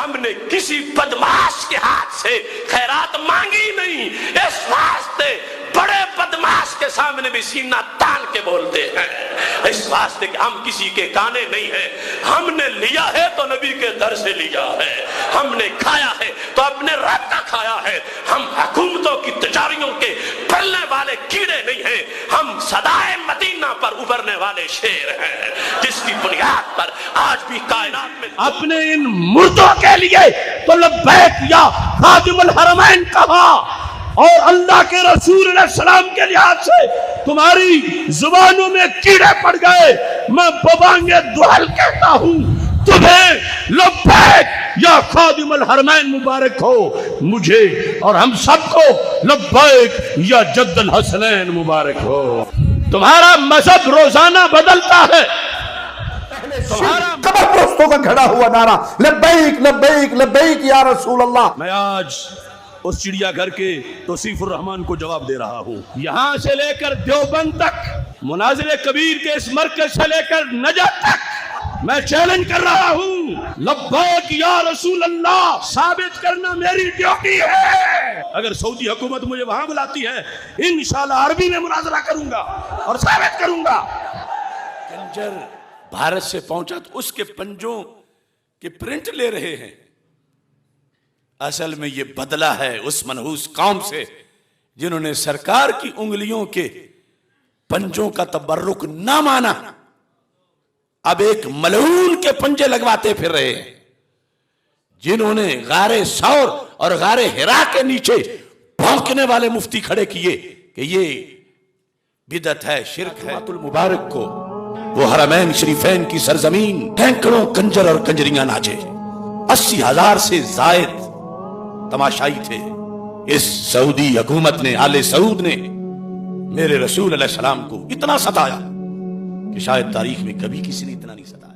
ہم نے کسی بدماش کے ہاتھ سے خیرات مانگی نہیں، اس واسطے بڑے بدماش کے سامنے بھی سینہ تان کے بولتے ہیں، اس واسطے کہ ہم کسی کے کانے نہیں ہیں، ہم نے لیا ہے تو نبی کے در سے لیا ہے، ہم نے کھایا ہے تو اپنے رب کا کھایا ہے، ہم حکومتوں کی تجاریوں کے پلنے والے کیڑے نہیں ہیں، ہم صدائے مدینہ پر ابھرنے والے شیر ہیں، جس کی بنیاد پر آج بھی کائنات میں اپنے ان مردوں کے لیے تو لبیک یا خادم الحرمین کہا، اور اللہ کے رسول علیہ السلام کے لحاظ سے تمہاری زبانوں میں کیڑے پڑ گئے، میں ببانگ دہل کہتا ہوں تمہیں لبیک یا خادم الحرمین مبارک ہو، مجھے اور ہم سب کو لبیک یا جد الحسنین مبارک ہو۔ تمہارا مذہب روزانہ بدلتا ہے، قبر پرستوں کا کھڑا ہوا نعرہ لبیک لبیک لبیک یا رسول اللہ۔ میں آج اس چڑیا گھر کے توصیف الرحمان کو جواب دے رہا ہوں، یہاں سے لے کر دیوبند تک، مناظر کبیر کے اس مرکز سے لے کر نجف تک میں چیلنج کر رہا ہوں، لبیک یا رسول اللہ ثابت کرنا میری ڈیوٹی ہے۔ اگر سعودی حکومت مجھے وہاں بلاتی ہے انشاءاللہ عربی میں مناظرہ کروں گا اور ثابت کروں گا۔ کنجر بھارت سے پہنچا تو اس کے پنجوں کے پرنٹ لے رہے ہیں، اصل میں یہ بدلہ ہے اس منحوس قوم سے جنہوں نے سرکار کی انگلیوں کے پنجوں کا تبرک نہ مانا، اب ایک ملعون کے پنجے لگواتے پھر رہے ہیں، جنہوں نے غار ثور اور غار حرا کے نیچے بھونکنے والے مفتی کھڑے کیے کہ یہ بدعت ہے، شرک ہے۔ المبارک کو وہ حرمین شریفین کی سرزمین سینکڑوں کنجر اور کنجریاں ناچے، 80,000 سے زائد تماشائی تھے۔ اس سعودی حکومت نے، آل سعود نے میرے رسول علیہ السلام کو اتنا ستایا کہ شاید تاریخ میں کبھی کسی نے اتنا نہیں ستایا۔